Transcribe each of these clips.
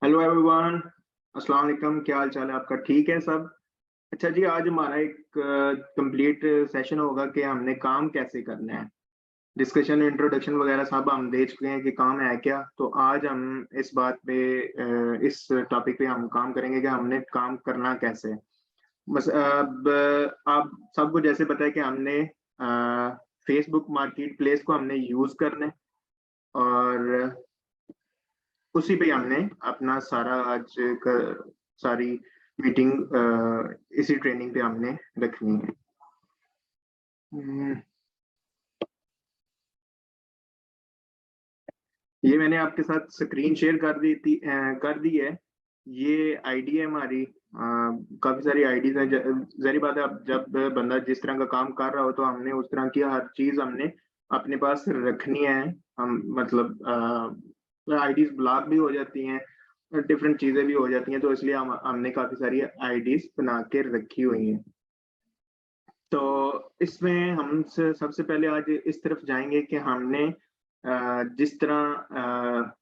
Hello everyone, अस्सलाम वालेकुम। क्या हाल चाल है आपका? ठीक है सब? अच्छा जी, आज हमारा एक कंप्लीट सेशन होगा कि हमने काम कैसे करना है। डिस्कशन इंट्रोडक्शन वगैरह सब हम दे चुके हैं कि काम है क्या। तो आज हम इस बात पे इस टॉपिक पे हम काम करेंगे कि हमने काम करना कैसे है। बस अब आप सबको जैसे पता है कि हमने फेसबुक मार्केट प्लेस को हमने यूज करना है, और उसी पे हमने अपना सारा आज का सारी मीटिंग इसी ट्रेनिंग पे हमने रखनी है। हम्म, ये मैंने आपके साथ स्क्रीन शेयर कर दी है। ये आईडी है हमारी। काफी सारी आईडीज है। जारी बात है, अब जब बंदा जिस तरह का काम कर रहा हो तो हमने उस तरह की हर चीज हमने अपने पास रखनी है। हम मतलब आईडीज ब्लॉक भी हो जाती हैं, डिफरेंट चीजें भी हो जाती हैं, तो इसलिए हमने काफी सारी आईडीज बना के रखी हुई हैं। तो इसमें हम सबसे पहले आज इस तरफ जाएंगे कि हमने जिस तरह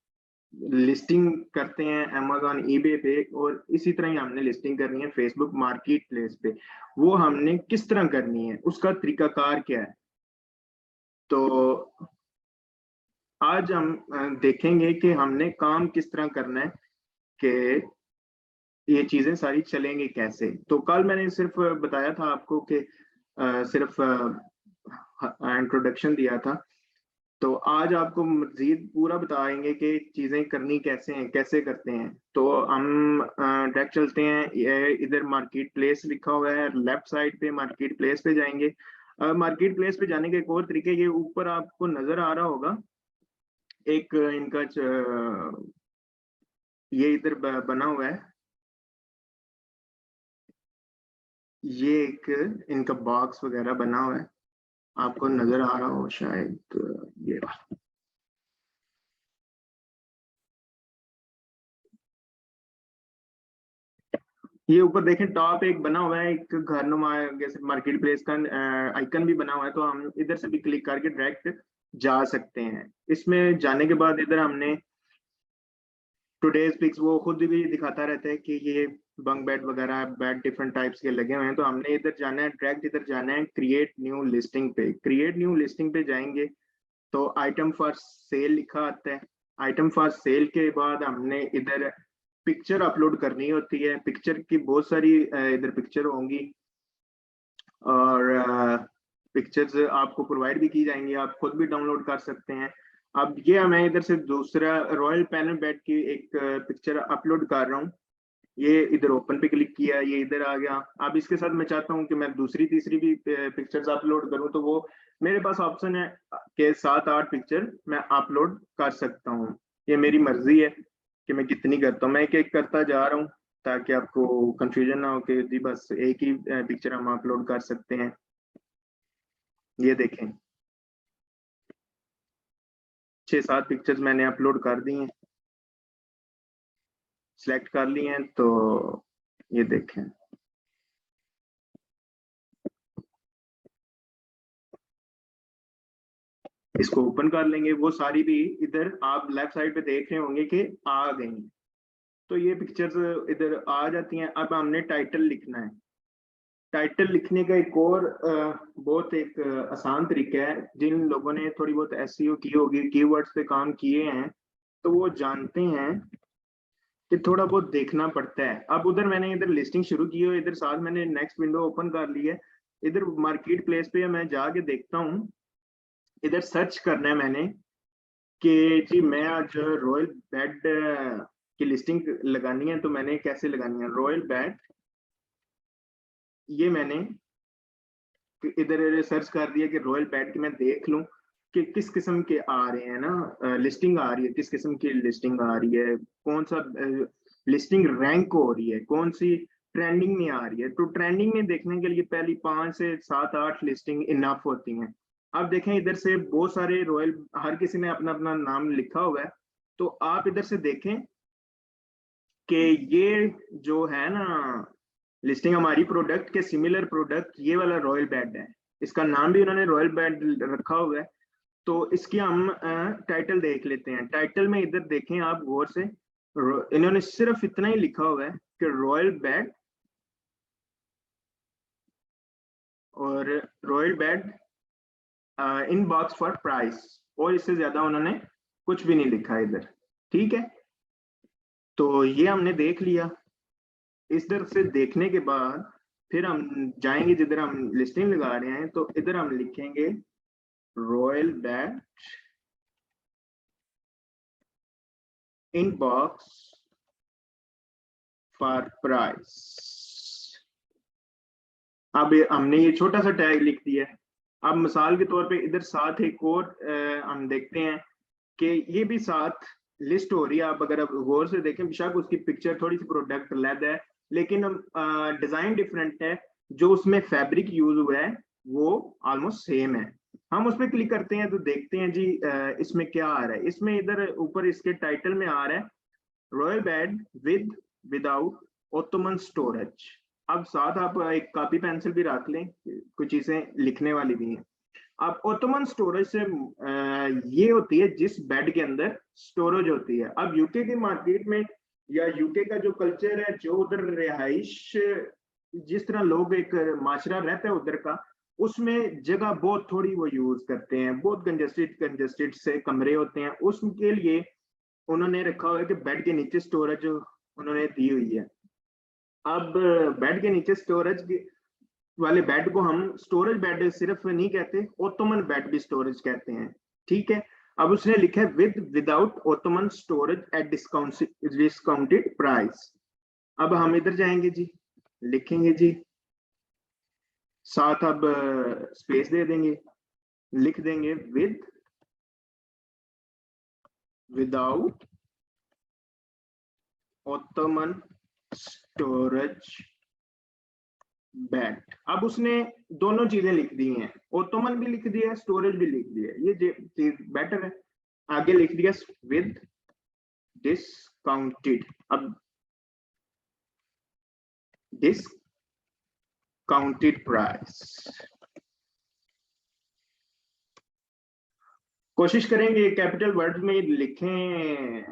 लिस्टिंग करते हैं अमेजोन ईबे पे, और इसी तरह ही हमने लिस्टिंग करनी है फेसबुक मार्केट प्लेस पे। वो हमने किस तरह करनी है, उसका तरीकाकार क्या है। तो आज हम देखेंगे कि हमने काम किस तरह करना है, कि ये चीजें सारी चलेंगी कैसे। तो कल मैंने सिर्फ बताया था आपको कि सिर्फ इंट्रोडक्शन दिया था। तो आज आपको मजीद पूरा बताएंगे कि चीजें करनी कैसे हैं, कैसे करते हैं। तो हम डायरेक्ट चलते हैं। ये इधर मार्केट प्लेस लिखा हुआ है, लेफ्ट साइड पे मार्केट प्लेस पे जाएंगे। मार्केट प्लेस पे जाने के एक और तरीके, ये ऊपर आपको नजर आ रहा होगा एक इनका ये इधर बना हुआ है। ये एक इनका बॉक्स वगैरह बना हुआ है, आपको नजर आ रहा हो शायद। ये ये ऊपर देखें, टॉप एक बना हुआ है, एक घर नुमा जैसे मार्केट प्लेस का आइकन भी बना हुआ है। तो हम इधर से भी क्लिक करके डायरेक्ट जा सकते हैं। इसमें जाने के बाद इधर हमने टुडेज पिक्स, वो खुद भी दिखाता रहता है कि ये बंक बेड वगैरह बेड डिफरेंट टाइप्स के लगे हुए हैं। तो हमने इधर जाना है, डायरेक्ट इधर जाना है क्रिएट न्यू लिस्टिंग पे। क्रिएट न्यू लिस्टिंग पे जाएंगे तो आइटम फॉर सेल लिखा आता है। आइटम फॉर सेल के बाद हमने इधर पिक्चर अपलोड करनी होती है। पिक्चर की बहुत सारी इधर पिक्चर होंगी, और पिक्चर्स आपको प्रोवाइड भी की जाएंगी, आप खुद भी डाउनलोड कर सकते हैं। अब ये मैं इधर से दूसरा रॉयल पैनल बेड की एक पिक्चर अपलोड कर रहा हूँ। ये इधर ओपन पे क्लिक किया, ये इधर आ गया। अब इसके साथ मैं चाहता हूँ कि मैं दूसरी तीसरी भी पिक्चर्स अपलोड करूँ, तो वो मेरे पास ऑप्शन है कि 7-8 पिक्चर मैं अपलोड कर सकता हूँ। ये मेरी मर्जी है कि मैं कितनी करता हूँ। मैं एक एक करता जा रहा हूँ ताकि आपको कंफ्यूजन ना हो कि जी बस एक ही पिक्चर हम अपलोड कर सकते हैं। ये देखें, 6-7 पिक्चर्स मैंने अपलोड कर दी हैं, सिलेक्ट कर ली हैं। तो ये देखें, इसको ओपन कर लेंगे। वो सारी भी इधर आप लेफ्ट साइड पे देख रहे होंगे कि आ गई। तो ये पिक्चर्स इधर आ जाती हैं। अब हमने टाइटल लिखना है। टाइटल लिखने का एक और बहुत एक आसान तरीका है। जिन लोगों ने थोड़ी बहुत एसईओ की होगी, कीवर्ड्स पे काम किए हैं, तो वो जानते हैं कि थोड़ा बहुत देखना पड़ता है। अब उधर मैंने इधर लिस्टिंग शुरू की है, इधर साथ मैंने नेक्स्ट विंडो ओपन कर ली है। इधर मार्केट प्लेस पे मैं जाके देखता हूँ। इधर सर्च करना है मैंने कि जी मैं आज रॉयल बेड की लिस्टिंग लगानी है। तो मैंने कैसे लगानी है रॉयल बेड, ये मैंने इधर सर्च कर दिया कि रॉयल बेड की मैं देख लूं कि किस किस्म के आ रहे हैं ना, लिस्टिंग आ रही है, किस किस्म की लिस्टिंग आ रही है, कौन सा लिस्टिंग रैंक हो रही है, कौन सी ट्रेंडिंग में आ रही है। तो ट्रेंडिंग में देखने के लिए पहली 5 से 7-8 लिस्टिंग इनफ होती हैं। अब देखें, इधर से बहुत सारे रॉयल, हर किसी ने अपना अपना नाम लिखा हुआ है। तो आप इधर से देखें कि ये जो है ना लिस्टिंग हमारी प्रोडक्ट के सिमिलर प्रोडक्ट, ये वाला रॉयल बेड है। इसका नाम भी उन्होंने रॉयल बेड रखा हुआ है। तो इसकी हम टाइटल देख लेते हैं। टाइटल में इधर देखें आप गौर से इन्होंने सिर्फ इतना ही लिखा हुआ है कि रॉयल बेड और royal bed in box for price, और इससे ज्यादा उन्होंने कुछ भी नहीं लिखा इधर। ठीक है, तो ये हमने देख लिया। इस तरह से देखने के बाद फिर हम जाएंगे जिधर हम लिस्टिंग लगा रहे हैं, तो इधर हम लिखेंगे royal bed in box for price. अब हमने ये छोटा सा टैग लिख दिया है। अब मिसाल के तौर पे इधर साथ एक और हम देखते हैं कि ये भी साथ लिस्ट हो रही है। आप अगर आप गौर से देखें, बेशक उसकी पिक्चर थोड़ी सी प्रोडक्ट अलग है, लेकिन डिजाइन डिफरेंट है। जो उसमें फैब्रिक यूज हुआ है वो ऑलमोस्ट सेम है। हम उस पर क्लिक करते हैं तो देखते हैं जी इसमें क्या आ रहा है। इसमें इधर ऊपर इसके टाइटल में आ रहा है royal bed with without Ottoman storage. अब साथ आप एक कॉपी पेंसिल भी रख लें, कुछ चीजें लिखने वाली भी हैं। अब ओटोमन स्टोरेज से ये होती है जिस बेड के अंदर स्टोरेज होती है। अब यूके के मार्केट में या यूके का जो कल्चर है, जो उधर रिहाइश, जिस तरह लोग एक माशरा रहता है उधर का, उसमें जगह बहुत थोड़ी वो यूज करते हैं। बहुत कंजेस्टेड कंजेस्टेड से कमरे होते हैं, उसके लिए उन्होंने रखा हुआ है कि बेड के नीचे स्टोरेज उन्होंने दी हुई है। अब बेड के नीचे स्टोरेज वाले बेड को हम स्टोरेज बेड सिर्फ नहीं कहते, ओटोमन बेड भी स्टोरेज कहते हैं। ठीक है, अब उसने लिखा है with without Ottoman storage eight discounted price. अब हम इधर जाएंगे जी, लिखेंगे जी, साथ अब स्पेस दे देंगे, लिख देंगे विदाउट ओटोमन स्टोरेज बेड। अब उसने दोनों चीजें लिख दी हैं, ओटोमन भी लिख दिया है, स्टोरेज भी लिख दिया है। ये चीज बेटर है। आगे लिख दिया विद डिस्काउंटेड। अब डिस्काउंटेड प्राइस। कोशिश करेंगे कैपिटल वर्ड में लिखें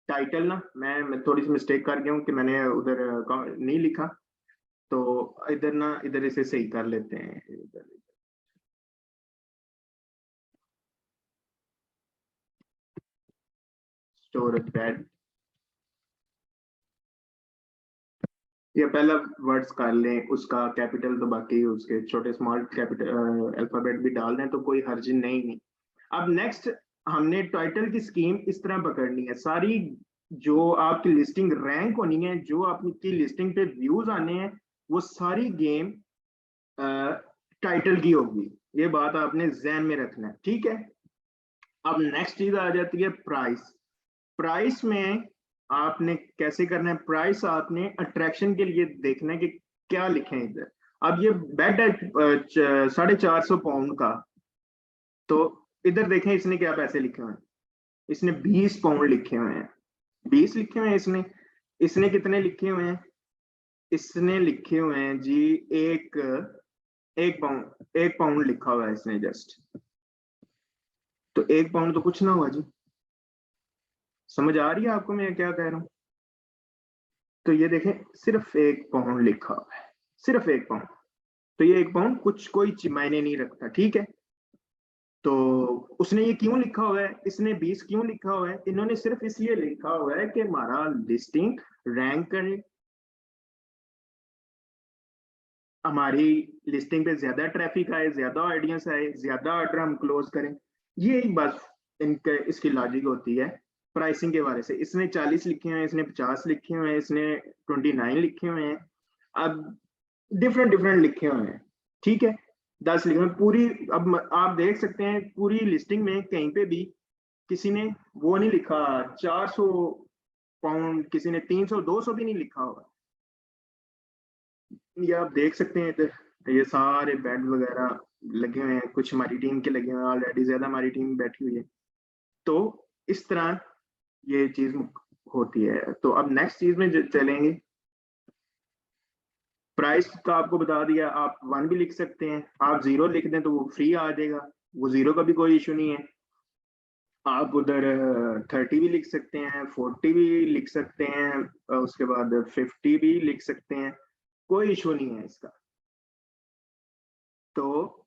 टाइटल ना। मैं थोड़ी सी मिस्टेक कर गया हूँ कि मैंने उधर नहीं लिखा, तो इधर ना, इधर इसे सही कर लेते हैं। इधर स्टोरेज बेड, ये पहला वर्ड्स कर लें उसका कैपिटल, तो बाकी उसके छोटे स्मॉल कैपिटल अल्फाबेट भी डाल दें तो कोई हर्ज नहीं। अब नेक्स्ट हमने टाइटल की स्कीम इस तरह पकड़नी है। सारी जो आपकी लिस्टिंग रैंक होनी है, जो आपकी लिस्टिंग पे व्यूज आने हैं, वो सारी गेम टाइटल की होगी। ये बात आपने जहन में रखना है। ठीक है, अब नेक्स्ट चीज आ जाती है प्राइस। प्राइस में आपने कैसे करना है? प्राइस आपने अट्रैक्शन के लिए देखना है कि क्या लिखे हैं इधर। अब ये बेड है 450 का, तो इधर देखें इसने क्या पैसे लिखे हुए हैं। इसने 20 पाउंड लिखे हुए हैं, 20 लिखे हुए हैं इसने। इसने कितने लिखे हुए हैं? इसने लिखे हुए हैं जी एक एक पाउंड, 1 पाउंड लिखा हुआ है इसने जस्ट। तो 1 पाउंड तो कुछ ना हुआ जी। समझ आ रही है आपको मैं क्या कह रहा हूँ? तो ये देखें, सिर्फ 1 पाउंड लिखा हुआ है, सिर्फ 1 पाउंड। तो ये 1 पाउंड कुछ कोई मायने नहीं रखता। ठीक है, तो उसने ये क्यों लिखा हुआ है, इसने 20 क्यों लिखा हुआ है? इन्होंने सिर्फ इसलिए लिखा हुआ है कि हमारा लिस्टिंग रैंक करे, हमारी लिस्टिंग पे ज्यादा ट्रैफिक आए, ज्यादा ऑडियंस आए, ज्यादा ऑर्डर हम क्लोज करें। ये एक बात इनके इसकी लॉजिक होती है प्राइसिंग के बारे से। इसने 40 लिखे हुए हैं, इसने 50 लिखे हुए हैं, इसने 29 लिखे हुए हैं। अब डिफरेंट डिफरेंट लिखे हुए हैं। ठीक है, 10 लिखे हुए पूरी। अब आप देख सकते हैं पूरी लिस्टिंग में कहीं पे भी किसी ने वो नहीं लिखा 400 पाउंड, किसी ने 300 200 भी नहीं लिखा होगा। ये आप देख सकते हैं इधर ये सारे बेड वगैरह लगे हुए हैं, कुछ हमारी टीम के लगे हुए हैं, ऑलरेडी ज्यादा हमारी टीम बैठी हुई है। तो इस तरह ये चीज होती है। तो अब नेक्स्ट चीज में चलेंगे। प्राइस का आपको बता दिया, आप 1 भी लिख सकते हैं, आप 0 लिख दें तो वो फ्री आ जाएगा, वो 0 का भी कोई इशू नहीं है। आप उधर 30 भी लिख सकते हैं, 40 भी लिख सकते हैं, उसके बाद 50 भी लिख सकते हैं, कोई इशू नहीं है इसका। तो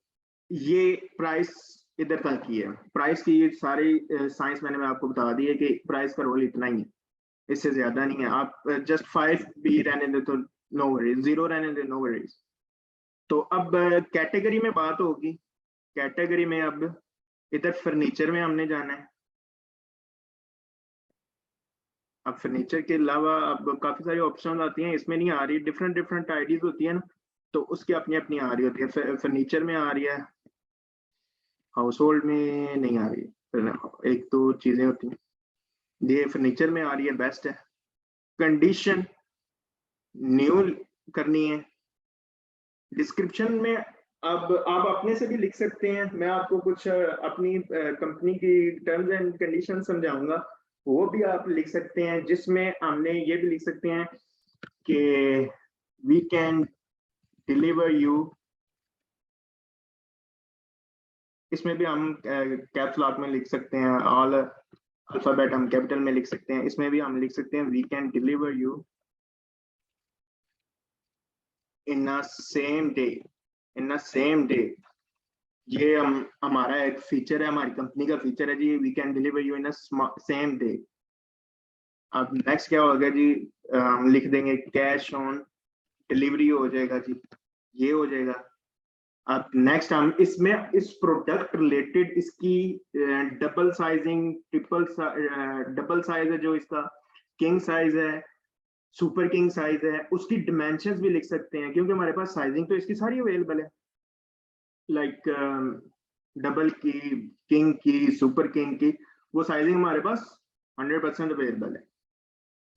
ये प्राइस इधर तक की है। प्राइस की ये सारी साइंस मैं आपको बता दी है कि प्राइस का रोल इतना ही है, इससे ज्यादा नहीं है। आप जस्ट 5 भी रहने दे तो नो वरीज, 0 रहने दे नो वरीज। तो अब कैटेगरी में बात होगी। कैटेगरी में अब इधर फर्नीचर में हमने जाना है। अब फर्नीचर के अलावा अब काफी सारी ऑप्शन आती हैं, इसमें नहीं आ रही, डिफरेंट डिफरेंट आईडीज होती है ना, तो उसकी अपनी अपनी आ रही होती है। फर्नीचर में आ रही है, हाउस होल्ड में नहीं आ रही, एक दो चीजें होती हैं। ये फर्नीचर में आ रही है, बेस्ट है। कंडीशन न्यू करनी है। डिस्क्रिप्शन में अब आप अपने से भी लिख सकते हैं, मैं आपको कुछ अपनी कंपनी की टर्म्स एंड कंडीशन समझाऊंगा, वो भी आप लिख सकते हैं, जिसमें हमने ये भी लिख सकते हैं कि वी कैन डिलीवर यू। इसमें भी हम कैप्स लॉक में लिख सकते हैं, ऑल अल्फाबेट हम कैपिटल में लिख सकते हैं। इसमें भी हम लिख सकते हैं we can deliver you in a same day. In a same day, ये हम हमारा एक फीचर है, हमारी कंपनी का फीचर है जी, we can deliver you in a same day. अब नेक्स्ट क्या होगा जी, हम लिख देंगे कैश ऑन डिलीवरी हो जाएगा जी, ये हो जाएगा। अब नेक्स्ट हम इसमें इस प्रोडक्ट रिलेटेड इसकी double sizing, triple double size है जो इसका, किंग साइज है, सुपर किंग साइज है, उसकी डिमेंशंस भी लिख सकते हैं, क्योंकि हमारे पास साइजिंग तो इसकी सारी अवेलेबल है, लाइक डबल की, किंग की, सुपर किंग की, वो साइजिंग हमारे पास 100% अवेलेबल है।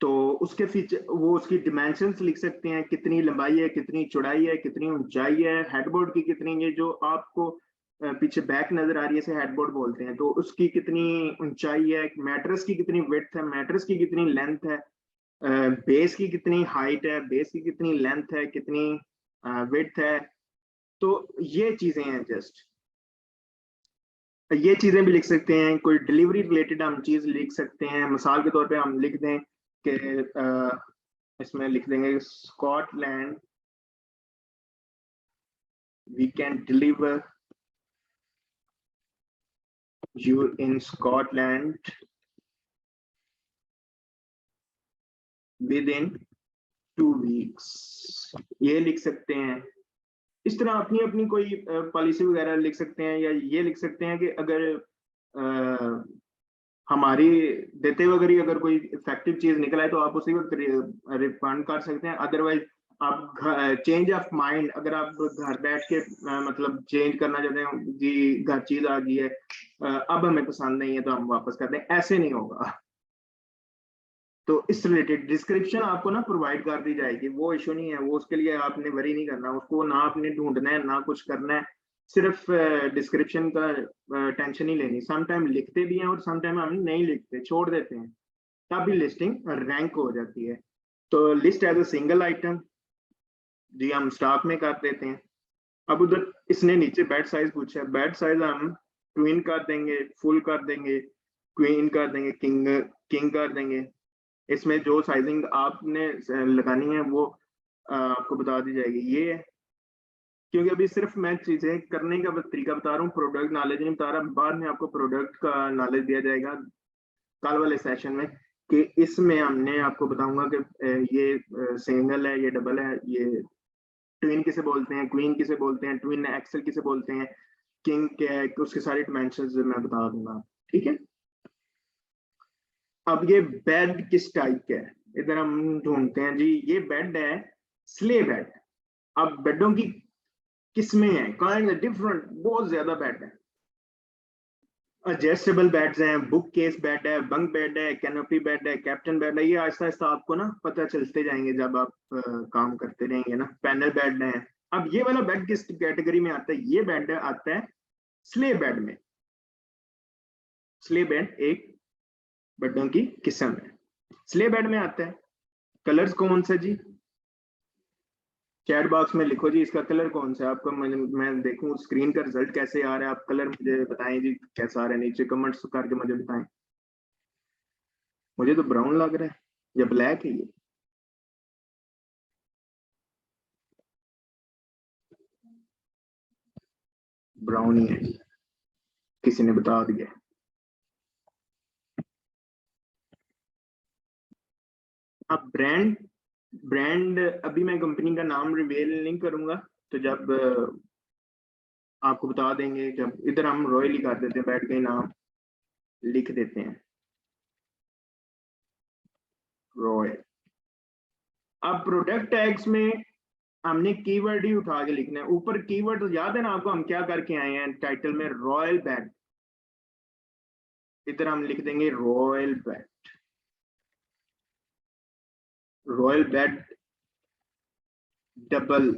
तो उसके फीचर, वो उसकी डिमेंशंस लिख सकते हैं, कितनी लंबाई है, कितनी चौड़ाई है, कितनी ऊंचाई है, हेडबोर्ड की कितनी, ये जो आपको पीछे बैक नजर आ रही है, इसे हेडबोर्ड बोलते हैं, तो उसकी कितनी ऊंचाई है, मैट्रेस की कितनी विड्थ है, मैट्रेस की कितनी लेंथ है, बेस की कितनी हाइट है, बेस की कितनी लेंथ है, कितनी विड्थ है। तो ये चीजें हैं जस्ट, ये चीजें भी लिख सकते हैं। कोई डिलीवरी रिलेटेड हम चीज लिख सकते हैं, मिसाल के तौर पे हम लिख दें कि इसमें लिख देंगे Scotland, we can deliver you in Scotland within 2 weeks, ये लिख सकते हैं। इस तरह अपनी अपनी कोई पॉलिसी वगैरह लिख सकते हैं, या ये लिख सकते हैं कि अगर हमारी देते हुए अगर कोई इफेक्टिव चीज निकल आए तो आप उसी वक्त रिफंड कर सकते हैं। अदरवाइज आप चेंज ऑफ माइंड, अगर आप घर बैठ के मतलब चेंज करना चाहते हैं जी, घर चीज आ गई है, अब हमें पसंद नहीं है तो हम वापस कर दें, ऐसे नहीं होगा। तो इस रिलेटेड डिस्क्रिप्शन आपको ना प्रोवाइड कर दी जाएगी, वो इशू नहीं है, वो उसके लिए आपने वरी नहीं करना, उसको ना आपने ढूंढना है ना कुछ करना है, सिर्फ डिस्क्रिप्शन का टेंशन ही लेनी। सम टाइम लिखते भी हैं और सम टाइम हम नहीं लिखते, छोड़ देते हैं, तब भी लिस्टिंग रैंक हो जाती है। तो list as a single item जी हम स्टॉक में कर देते हैं। अब उधर इसने नीचे बेड साइज पूछा है, बेड साइज हम ट्विन कर देंगे, फुल कर देंगे, क्वीन कर देंगे, किंग किंग कर देंगे। इसमें जो साइजिंग आपने लगानी है वो आपको बता दी जाएगी। ये है, क्योंकि अभी सिर्फ मैं चीजें करने का तरीका बता रहा हूँ, प्रोडक्ट नॉलेज नहीं बता रहा, बाद में आपको प्रोडक्ट का नॉलेज दिया जाएगा कल वाले सेशन में, कि इसमें हमने आपको बताऊंगा कि ये सिंगल है, ये डबल है, ये ट्विन किसे बोलते हैं, क्वीन किसे बोलते हैं, ट्विन एक्सल किसे बोलते हैं, किंग क्या है, उसके सारे डायमेंशंस मैं बता दूंगा। ठीक है। अब ये बेड किस टाइप का है, इधर हम ढूंढते हैं जी, ये बेड है स्ले बेड। अब बेडों की किस्में हैं, काइंड डिफरेंट, बहुत ज्यादा बेड है। एडजस्टेबल बेड्स हैं, बुक केस बेड है, बंक बेड है, कैनोपी बेड है, कैप्टन बेड है, ये आहिस्ता आहिस्ता आपको ना पता चलते जाएंगे जब आप काम करते रहेंगे ना। पैनल बेड है। अब ये वाला बेड किस कैटेगरी में आता है, ये बेड आता है स्ले बेड में। स्ले बेड एक बेडों की किस्म है, स्ले बेड में आता है। कलर्स कौन सा जी, चैट बॉक्स में लिखो जी इसका कलर कौन सा है आपका, मैं देखूं स्क्रीन का रिजल्ट कैसे आ रहा है। आप कलर मुझे बताएं जी कैसा आ रहा है, नीचे कमेंट्स करके मुझे बताएं। मुझे तो ब्राउन लग रहा है या ब्लैक है ये। ब्राउन ही है जी, किसी ने बता दिया। अब ब्रांड ब्रांड अभी मैं कंपनी का नाम रिवील नहीं करूंगा, तो जब आपको बता देंगे, जब इधर हम रॉयल ही कर देते हैं, बैठ के नाम लिख देते हैं रॉयल। अब प्रोडक्ट टैग्स में हमने कीवर्ड ही उठा के लिखना है। ऊपर कीवर्ड तो याद है ना आपको, हम क्या करके आए हैं टाइटल में, रॉयल बेड। इधर हम लिख देंगे royal bed, royal bed double,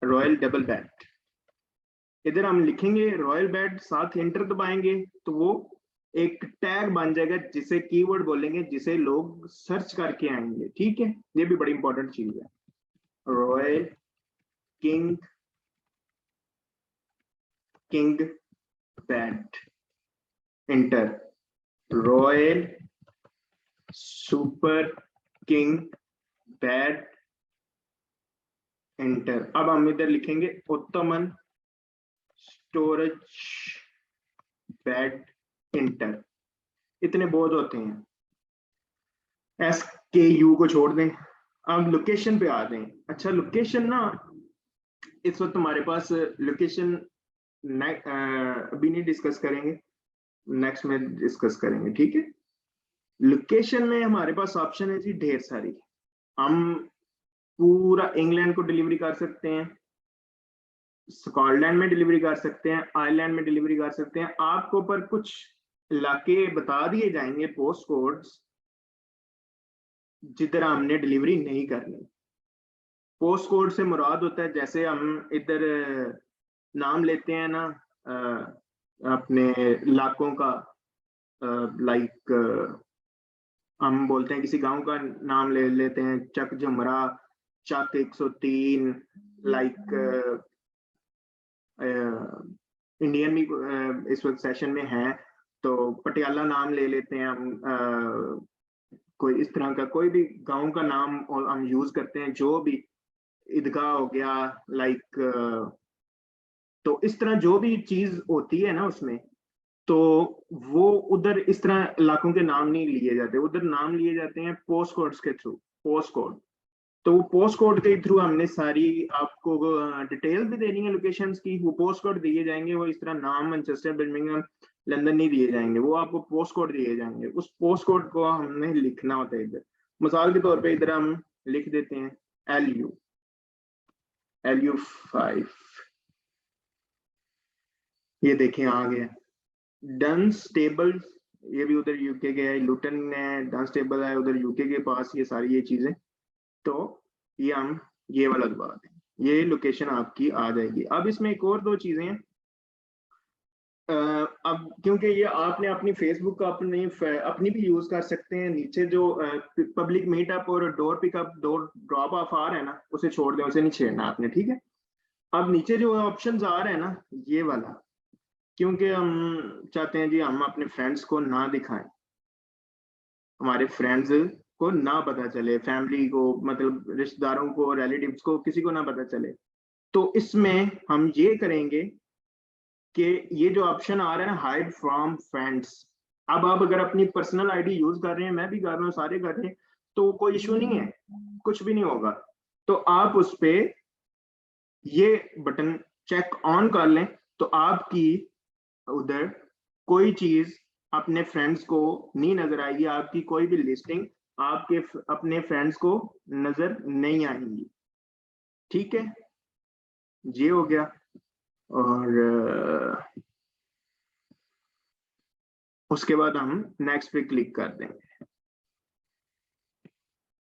royal double bed. इधर हम लिखेंगे रॉयल बेड, साथ एंटर दबाएंगे तो वो एक टैग बन जाएगा जिसे कीवर्ड बोलेंगे, जिसे लोग सर्च करके आएंगे। ठीक है, ये भी बड़ी इंपॉर्टेंट चीज है। Royal king, king bed, enter. Royal super king bed, enter. अब हम इधर लिखेंगे उत्तमन स्टोरेज बेड, एंटर। इतने बोझ होते हैं। एस के यू को छोड़ दें, अब लोकेशन पे आ जाएं। अच्छा लोकेशन ना, इस वक्त हमारे पास लोकेशन अभी नहीं डिस्कस करेंगे, नेक्स्ट में डिस्कस करेंगे। ठीक है, लोकेशन में हमारे पास ऑप्शन है जी ढेर सारी। हम पूरा इंग्लैंड को डिलीवरी कर सकते हैं, स्कॉटलैंड में डिलीवरी कर सकते हैं, आयरलैंड में डिलीवरी कर सकते हैं। आपको पर कुछ इलाके बता दिए जाएंगे, पोस्ट कोड्स, जिधर हमने डिलीवरी नहीं करनी। पोस्ट कोड से मुराद होता है, जैसे हम इधर नाम लेते हैं ना अपने इलाकों का, लाइक हम बोलते हैं किसी गांव का नाम ले लेते हैं, चक झमरा, चक 103, लाइक इंडियन भी इस वक्त सेशन में है तो पटियाला नाम ले लेते हैं हम। कोई इस तरह का कोई भी गांव का नाम और हम यूज करते हैं, जो भी ईदगाह हो गया, लाइक तो इस तरह जो भी चीज होती है ना उसमें, तो वो उधर इस तरह इलाकों के नाम नहीं लिए जाते, उधर नाम लिए जाते हैं पोस्ट कोड्स के थ्रू। पोस्ट कोड, तो वो पोस्ट कोड के थ्रू हमने सारी आपको डिटेल भी देनी है लोकेशंस की। वो पोस्ट कोड दिए जाएंगे, वो इस तरह नाम मैनचेस्टर, बर्मिंघम, लंदन नहीं दिए जाएंगे, वो आपको पोस्ट कोड दिए जाएंगे। उस पोस्ट कोड को हमने लिखना होता है इधर। मिसाल के तौर पे इधर हम लिख देते हैं LU5, ये देखें आ गया। डनस्टेबल, ये भी उधर यूके के है, लुटन है, डनस्टेबल है उधर यूके के पास, ये सारी ये चीजें। तो ये हम ये वाला दबा दें, ये लोकेशन आपकी आ जाएगी। अब इसमें एक और दो चीजें हैं। अब क्योंकि ये आपने अपनी फेसबुक का अपनी भी यूज कर सकते हैं। नीचे जो पब्लिक मीटअप और door pickup, door drop off आ रहा है ना, उसे छोड़ दें, उसे नहीं छेड़ना आपने। ठीक है, अब नीचे जो ऑप्शंस आ रहे हैं ना, ये वाला, क्योंकि हम चाहते हैं जी हम अपने फ्रेंड्स को ना दिखाएं, हमारे फ्रेंड्स को ना पता चले, फैमिली को, मतलब रिश्तेदारों को, रिलेटिव्स को, किसी को ना पता चले। तो इसमें हम ये करेंगे कि ये जो ऑप्शन आ रहा है ना, हाइड फ्रॉम फ्रेंड्स। अब आप अगर अपनी पर्सनल आईडी यूज कर रहे हैं, मैं भी कर रहा हूँ, सारे कर रहे हैं, तो कोई इशू नहीं है, कुछ भी नहीं होगा। तो आप उस पे ये बटन चेक ऑन कर लें, तो आपकी उधर कोई चीज अपने फ्रेंड्स को नहीं नजर आएगी, आपकी कोई भी लिस्टिंग आपके अपने फ्रेंड्स को नजर नहीं आएंगी। ठीक है, ये हो गया। और उसके बाद हम नेक्स्ट पे क्लिक कर देंगे।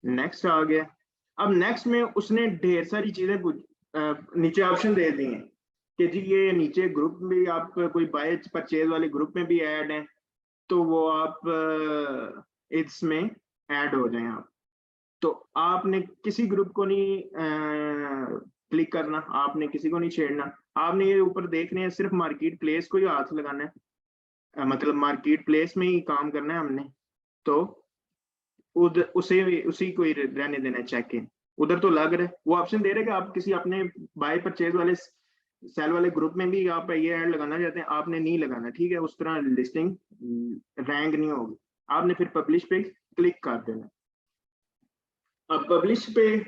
नेक्स्ट आ गया। अब नेक्स्ट में उसने ढेर सारी चीजें नीचे ऑप्शन दे दी हैं कि जी ये नीचे ग्रुप भी, आप कोई बाय परचेज वाले ग्रुप में भी ऐड हैं, तो वो आप इसमें ऐड हो जाएं आप। तो आपने किसी ग्रुप को नहीं क्लिक करना, आपने किसी को नहीं छेड़ना, आपने ये ऊपर देखने हैं सिर्फ मार्केट प्लेस को ही हाथ लगाना है, मतलब मार्केट प्लेस में ही काम करना है हमने। तो उधर उसी को ही रहने देना है चेक इन। उधर तो लग रहा है, वो ऑप्शन दे रहे हैं कि आप किसी अपने बाय परचेज वाले सेल वाले ग्रुप में भी आप ये ऐड लगाना चाहते हैं, आपने नहीं लगाना, ठीक है। उस तरह लिस्टिंग रैंक नहीं होगी। आपने फिर पब्लिश पे क्लिक कर देना। अब पब्लिश पे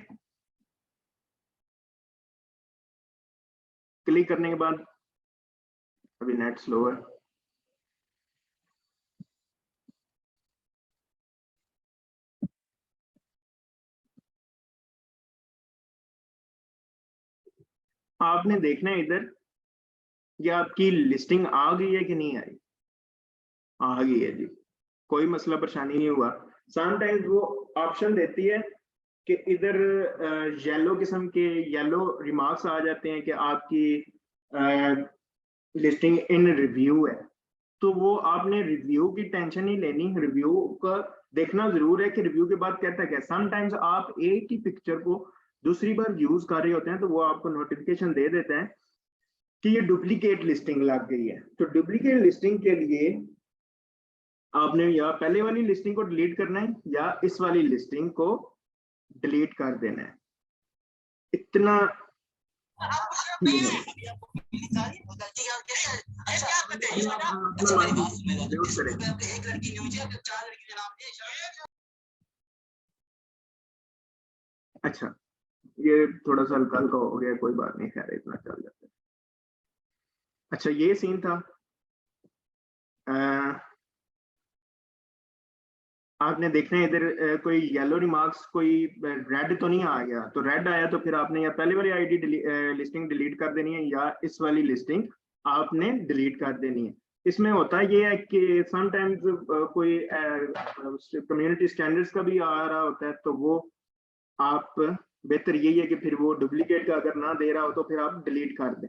क्लिक करने के बाद, अभी नेट स्लो है, आपने देखना है इधर ये आपकी लिस्टिंग आ गई है कि नहीं आई। आ गई है जी, कोई मसला परेशानी नहीं हुआ। समटाइम्स वो ऑप्शन देती है कि इधर येलो किस्म के येलो रिमार्क्स आ जाते हैं कि आपकी लिस्टिंग इन रिव्यू है। तो वो आपने रिव्यू की टेंशन नहीं लेनी, रिव्यू का देखना जरूर है कि रिव्यू के बाद कहता है क्या। समटाइम्स आप एक ही पिक्चर को दूसरी बार यूज कर रहे होते हैं तो वो आपको नोटिफिकेशन दे देता है कि ये डुप्लीकेट लिस्टिंग लग गई है। तो डुप्लीकेट लिस्टिंग के लिए आपने या पहले वाली लिस्टिंग को डिलीट करना है या इस वाली लिस्टिंग को डिलीट कर देना है, इतना ही है। जरूर करें। अच्छा, ये थोड़ा सा हल्का हल्का हो गया, कोई बात नहीं, खैर इतना चल जाता है। अच्छा, ये सीन था। आपने देखना है इधर कोई येलो रिमार्क्स, कोई रेड तो नहीं आ गया। तो रेड आया तो फिर आपने या पहले वाली आईडी लिस्टिंग डिलीट कर देनी है या इस वाली लिस्टिंग आपने डिलीट कर देनी है। इसमें होता ये है कि समटाइम्स कोई कम्युनिटी स्टैंडर्ड्स का भी आ रहा होता है, तो वो आप बेहतर यही है कि फिर वो डुप्लीकेट का अगर ना दे रहा हो तो फिर आप डिलीट कर दें।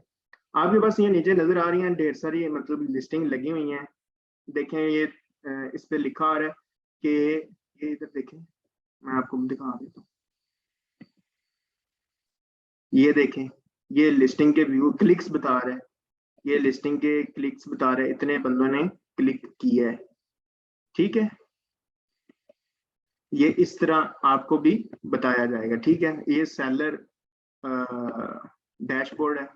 आपके पास ये नीचे नजर आ रही हैं ढेर सारी मतलब लिस्टिंग लगी हुई हैं। देखें ये इस पे लिखा आ रहा है कि ये इधर देखें, मैं आपको दिखा देता हूँ। ये देखें, ये लिस्टिंग के व्यू क्लिक्स बता रहा है, ये लिस्टिंग के क्लिक्स बता रहे हैं, इतने बंदों ने क्लिक किया है, ठीक है। ये इस तरह आपको भी बताया जाएगा, ठीक है। ये सेलर डैशबोर्ड है।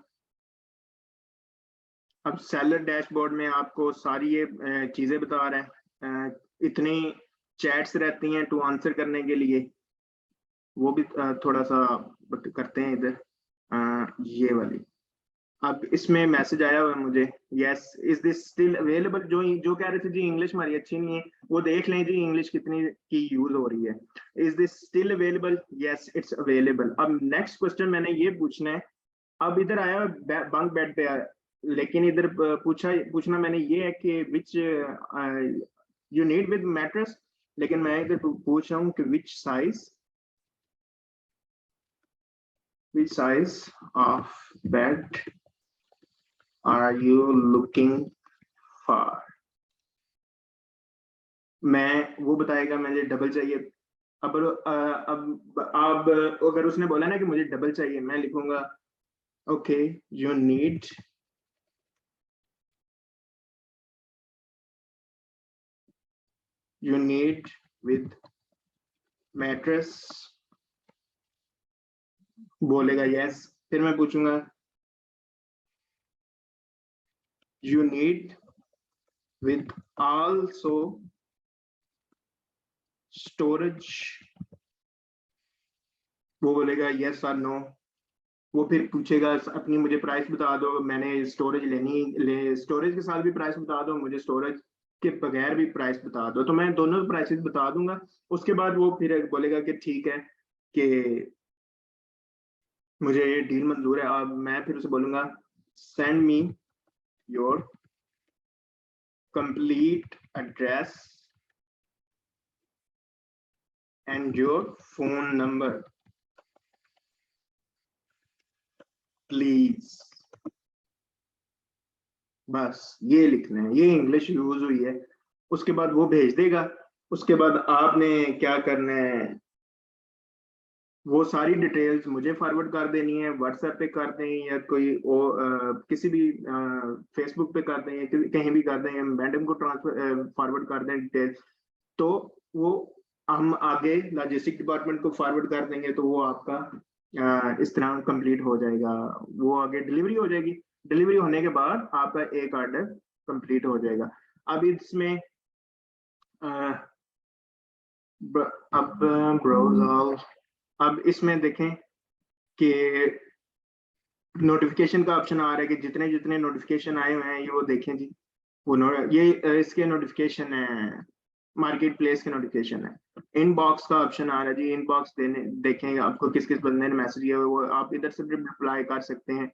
अब सेलर डैशबोर्ड में आपको सारी ये चीजें बता रहा है। इतनी चैट्स रहती हैं टू आंसर करने के लिए, वो भी थोड़ा सा करते हैं इधर। ये वाली, अब इसमें मैसेज आया हुआ है मुझे, yes is this still available. जो जो कह रहे थे जी इंग्लिश हमारी अच्छी नहीं है, वो देख लें जी इंग्लिश कितनी की यूज हो रही है। Is this still available, yes it's available. अब नेक्स्ट क्वेश्चन मैंने ये पूछना है। अब इधर आया बंक बेड पे आया, लेकिन इधर पूछना मैंने ये है कि which you need with mattress, लेकिन मैं इधर पूछ रहा हूँ कि which size of bed are you looking for. मैं वो बताएगा मुझे डबल चाहिए। अब अगर उसने बोला ना कि मुझे डबल चाहिए, मैं लिखूंगा okay you need with mattress, बोलेगा यस। फिर मैं पूछूंगा you need with also storage, वो बोलेगा यस और नो। वो फिर पूछेगा अपनी मुझे प्राइस बता दो, मैंने स्टोरेज स्टोरेज के साथ भी प्राइस बता दो, मुझे स्टोरेज के बगैर भी प्राइस बता दो। तो मैं दोनों प्राइसेस बता दूंगा। उसके बाद वो फिर बोलेगा कि ठीक है कि मुझे ये डील मंजूर है। अब मैं फिर उसे बोलूंगा send me your complete address and your phone number please. बस ये लिखना है, ये इंग्लिश यूज हुई है। उसके बाद वो भेज देगा। उसके बाद आपने क्या करना है, वो सारी डिटेल्स मुझे फॉरवर्ड कर देनी है, व्हाट्सएप पे कर दें या कोई किसी भी फेसबुक पे कर दें या कहीं भी कर दें, या मैडम को ट्रांसफर फॉरवर्ड कर दें डिटेल्स, तो वो हम आगे लॉजिस्टिक डिपार्टमेंट को फॉरवर्ड कर देंगे, तो वो आपका इस तरह कंप्लीट हो जाएगा, वो आगे डिलीवरी हो जाएगी। डिलीवरी होने के बाद आपका एक ऑर्डर कंप्लीट हो जाएगा। अब इसमें अब ब्राउज ऑल, अब इसमें देखें कि नोटिफिकेशन का ऑप्शन आ रहा है कि जितने जितने नोटिफिकेशन आए हुए हैं ये वो देखें जी, वो ये इसके नोटिफिकेशन है, मार्केट प्लेस के नोटिफिकेशन है। इनबॉक्स का ऑप्शन आ रहा है जी, इनबॉक्स देखें आपको किस किस बंदे ने मैसेज किया, वो आप इधर से रिप्लाई कर सकते हैं।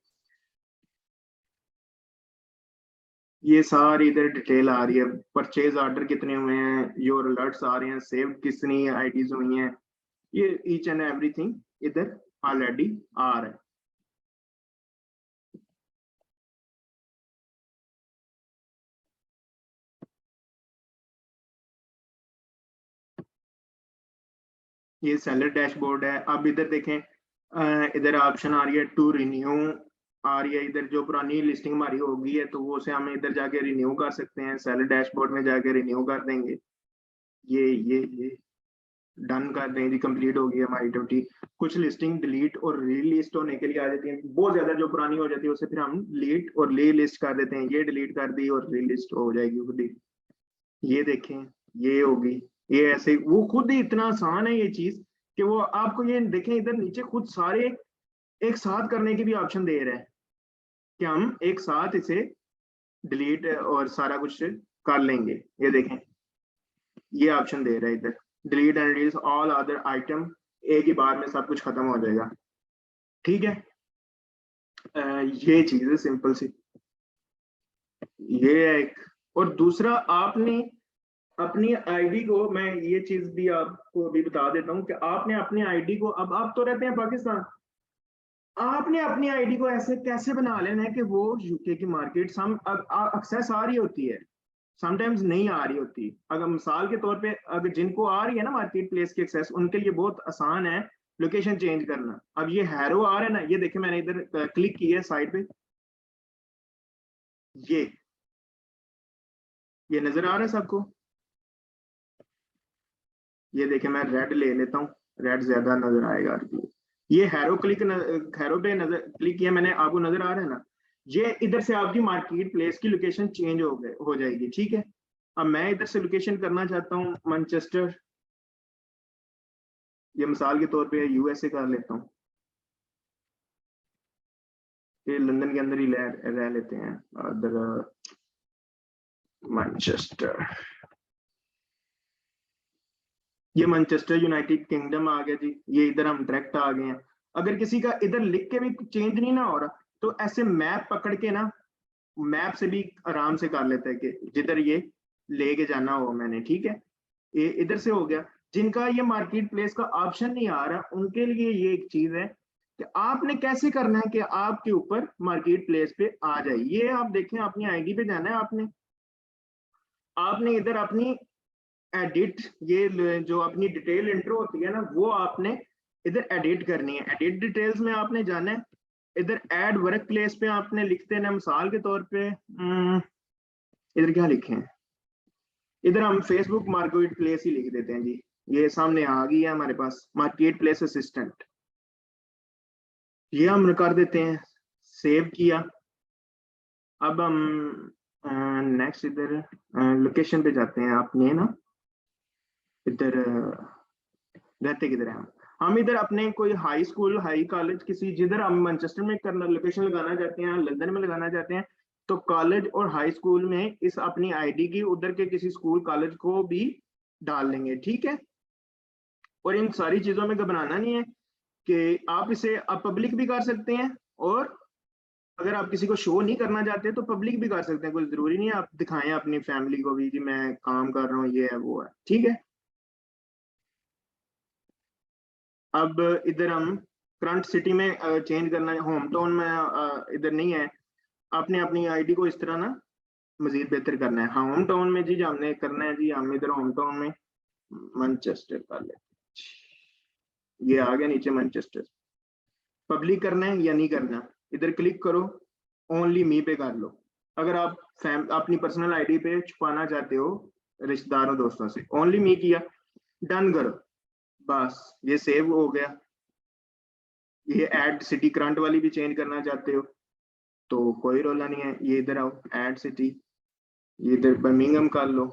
ये सारी इधर डिटेल आ रही है, परचेज ऑर्डर कितने हुए हैं, योर अलर्ट्स आ रहे हैं, सेव कितनी आईडीज हुई हैं, ये ईच एंड एवरीथिंग इधर ऑलरेडी आ रहा है। ये सेलर डैशबोर्ड है। अब इधर देखें, इधर ऑप्शन आ रही है टू रिन्यू, आ रही है इधर, जो पुरानी लिस्टिंग हमारी होगी है तो वो से हम इधर जाके रिन्यू कर सकते हैं, सेलर डैशबोर्ड में जाके रिन्यू कर देंगे। ये डन कर दें जी, कंप्लीट हो गई हमारी ड्यूटी। कुछ लिस्टिंग डिलीट और रीलिस्ट होने के लिए आ जाती है, बहुत ज्यादा जो पुरानी हो जाती है उसे फिर हम डिलीट और रीलिस्ट कर देते हैं। ये डिलीट कर दी और रीलिस्ट हो जाएगी खुद ही। ये देखें, ये होगी, ये ऐसे वो खुद ही इतना आसान है ये चीज कि वो आपको ये देखें इधर नीचे खुद सारे एक साथ करने की भी ऑप्शन दे रहा है कि हम एक साथ इसे डिलीट और सारा कुछ कर लेंगे। ये देखें, ये ऑप्शन दे रहा है इधर, delete and release all other item, एक ही बार में सब कुछ खत्म हो जाएगा। ठीक है, ये चीज है सिंपल सी, ये एक। और दूसरा, आपने अपनी आईडी को, मैं ये चीज भी आपको अभी बता देता हूँ कि आपने अपनी आईडी को, अब आप तो रहते हैं पाकिस्तान, आपने अपनी आईडी को ऐसे कैसे बना लेना है कि वो यूके की मार्केट सम एक्सेस आ रही होती है, समटाइम्स नहीं आ रही होती। अगर मिसाल के तौर पे अगर जिनको आ रही है ना मार्केट प्लेस की एक्सेस, उनके लिए बहुत आसान है लोकेशन चेंज करना। अब ये हैरो आ रहा है ना, ये देखे मैंने इधर क्लिक किया साइड पे, ये नजर आ रहा है सबको? ये देखे, मैं रेड ले लेता हूँ, रेड ज्यादा नजर आएगा। ये हैरो हैरो पे नजर क्लिक किया मैंने, आपको नजर आ रहा है ना? ये इधर से आपकी मार्केट प्लेस की लोकेशन चेंज हो जाएगी। ठीक है, अब मैं इधर से लोकेशन करना चाहता हूँ मैनचेस्टर, ये मिसाल के तौर पे यूएसए कर लेता हूँ, ये लंदन के अंदर ही रह लेते हैं अदर मैनचेस्टर, ये मैनचेस्टर यूनाइटेड किंगडम आ गया जी। ये इधर हम डायरेक्ट आ गए हैं। अगर किसी का इधर लिख के भी चेंज नहीं ना हो रहा, तो ऐसे मैप पकड़ के ना, मैप से भी आराम से कर लेते हैं कि जिधर ये लेके जाना हो मैंने। ठीक है, ये इधर से हो गया। जिनका ये मार्केट प्लेस का ऑप्शन नहीं आ रहा, उनके लिए ये एक चीज है कि आपने कैसे करना है कि आपके ऊपर मार्केट प्लेस पे आ जाए। ये आप देखें, अपनी आईडी पे जाना है आपने, आपने इधर अपनी एडिट, ये जो अपनी डिटेल इंट्रो होती है ना, वो आपने इधर एडिट करनी है। एडिट डिटेल्स में आपने जाना है, इधर ऐड वर्क प्लेस पे आपने लिख देना, मिसाल के तौर पे इधर क्या लिखे हैं, इधर हम फेसबुक मार्केट प्लेस ही लिख देते हैं जी। ये सामने आ गई है हमारे पास मार्केट प्लेस असिस्टेंट, ये हम कर देते हैं, सेव किया। अब हम नेक्स्ट इधर लोकेशन पे जाते हैं अपने ना, इधर रहते किधर है हम इधर अपने कोई हाई स्कूल हाई कॉलेज किसी, जिधर हम मैनचेस्टर में करना लोकेशन लगाना चाहते हैं, लंदन में लगाना चाहते हैं, तो कॉलेज और हाई स्कूल में इस अपनी आईडी की उधर के किसी स्कूल कॉलेज को भी डाल लेंगे। ठीक है, और इन सारी चीजों में घबराना नहीं है कि आप इसे आप पब्लिक भी कर सकते हैं, और अगर आप किसी को शो नहीं करना चाहते तो पब्लिक भी कर सकते हैं, कोई जरूरी नहीं है आप दिखाएं अपनी फैमिली को भी कि मैं काम कर रहा हूँ, ये है वो है। ठीक है, अब इधर हम करंट सिटी में चेंज करना है, होम टाउन में इधर नहीं है, आपने अपनी आईडी को इस तरह ना मजीद बेहतर करना है। हाँ, होम टाउन में जी हमने करना है जी, हम इधर होम टाउन में मैनचेस्टर कर लेते हैं। ये आ गया नीचे मैनचेस्टर। पब्लिक करना है या नहीं करना, इधर क्लिक करो, ओनली मी पे कर लो। अगर आप अपनी पर्सनल आईडी पे छुपाना चाहते हो रिश्तेदारों दोस्तों से, ओनली मी किया, डन करो, बस ये सेव हो गया। ये ऐड सिटी करंट वाली भी चेंज करना चाहते हो तो कोई रोला नहीं है, ये इधर आओ, ऐड सिटी, ये इधर बर्मिंघम कर लो।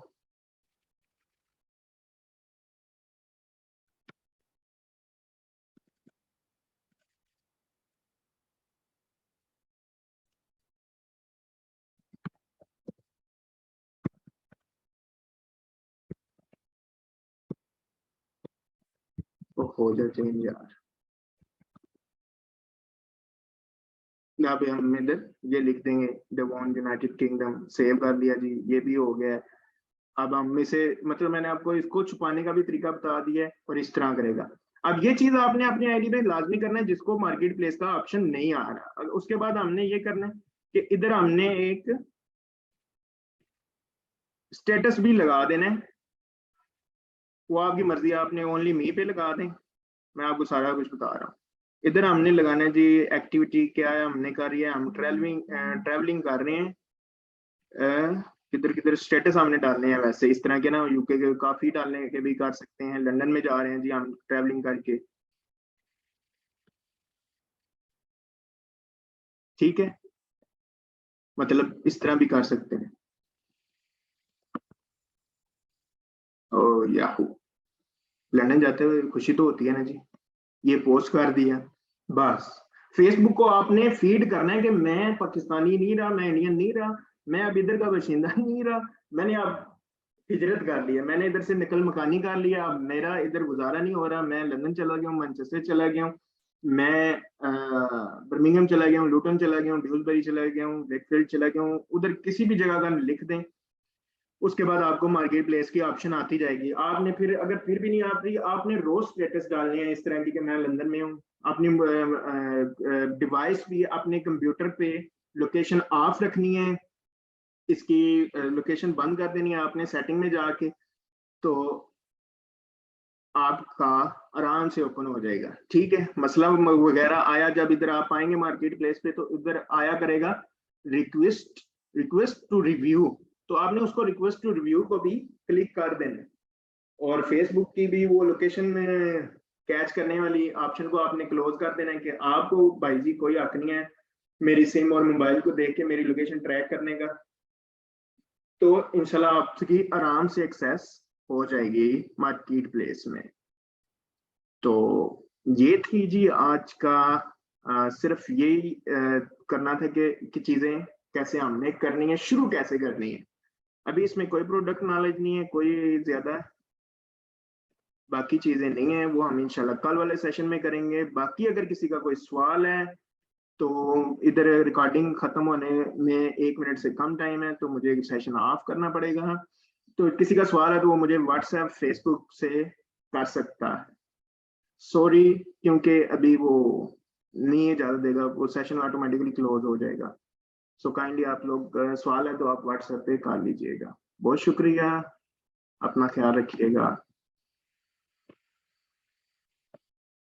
तो हो जाए चेंज यार। यहाँ पे हम इधर ये लिख देंगे डेवॉन यूनाइटेड किंगडम, सेव कर दिया जी, ये भी हो गया है। अब हम इसे, मतलब मैंने आपको इसको छुपाने का भी तरीका बता दिया है और इस तरह करेगा। अब ये चीज आपने अपनी आईडी पे लाजमी करना है जिसको मार्केट प्लेस का ऑप्शन नहीं आ रहा। उसके बाद हमने ये करना है कि इधर हमने एक स्टेटस भी लगा देना है, वो आपकी मर्जी, आपने ओनली मी पे लगा दें, मैं आपको सारा कुछ बता रहा हूँ। इधर हमने लगाना है जी एक्टिविटी क्या है हमने करी है, हम ट्रैवलिंग कर रहे हैं, किधर किधर स्टेटस हमने डालने हैं वैसे इस तरह के ना, यूके के काफी डालने के भी कर सकते हैं। लंदन में जा रहे हैं जी हम ट्रैवलिंग करके, ठीक है, मतलब इस तरह भी कर सकते हैं। और याहू, लंदन जाते हुए खुशी तो होती है ना जी, ये पोस्ट कर दिया। बस फेसबुक को आपने फीड करना है कि मैं पाकिस्तानी नहीं रहा, मैं इंडियन नहीं रहा, मैं अब इधर का बाशिंदा नहीं रहा, मैंने अब हिजरत कर लिया, मैंने इधर से निकल मकानी कर लिया, अब मेरा इधर गुजारा नहीं हो रहा, मैं लंदन चला गया हूँ, मैनचेस्टर चला गया हूँ, मैं बर्मिंघम चला गया हूँ, लूटन चला गया हूँ, ड्यूसबरी चला गया हूँ, वेकफील्ड चला गया हूँ, उधर किसी भी जगह का लिख दें। उसके बाद आपको मार्केट प्लेस की ऑप्शन आती जाएगी। आपने फिर अगर फिर भी नहीं आती, आपने रोज स्टेटस डालने हैं इस तरह की कि मैं लंदन में हूँ। अपनी डिवाइस भी अपने कंप्यूटर पे लोकेशन ऑफ रखनी है, इसकी लोकेशन बंद कर देनी है आपने सेटिंग में जाके, तो आपका आराम से ओपन हो जाएगा। ठीक है, मसला वगैरह आया जब इधर आप आएंगे मार्केट प्लेस पे तो इधर आया करेगा रिक्वेस्ट रिक्वेस्ट टू रिव्यू, तो आपने उसको रिक्वेस्ट टू रिव्यू को भी क्लिक कर देना। और फेसबुक की भी वो लोकेशन में कैच करने वाली ऑप्शन को आपने क्लोज कर देना है कि आपको भाई जी कोई हक नहीं है मेरी सिम और मोबाइल को देख के मेरी लोकेशन ट्रैक करने का। तो इंशाल्लाह आपकी आराम से एक्सेस हो जाएगी मार्केट प्लेस में। तो ये थी जी आज का सिर्फ यही करना था कि चीजें कैसे हमने करनी है, शुरू कैसे करनी है। अभी इसमें कोई प्रोडक्ट नॉलेज नहीं है, कोई ज्यादा बाकी चीजें नहीं है, वो हम इंशाल्लाह कल वाले सेशन में करेंगे। बाकी अगर किसी का कोई सवाल है तो इधर रिकॉर्डिंग खत्म होने में 1 मिनट से कम टाइम है तो मुझे सेशन ऑफ करना पड़ेगा। तो किसी का सवाल है तो वो मुझे व्हाट्सएप फेसबुक से कर सकता है। सॉरी क्योंकि अभी वो नहीं इजाजत देगा, वो सेशन ऑटोमेटिकली क्लोज हो जाएगा। सो काइंडली आप लोग सवाल है तो आप व्हाट्सएप पे कर लीजिएगा। बहुत शुक्रिया, अपना ख्याल रखिएगा।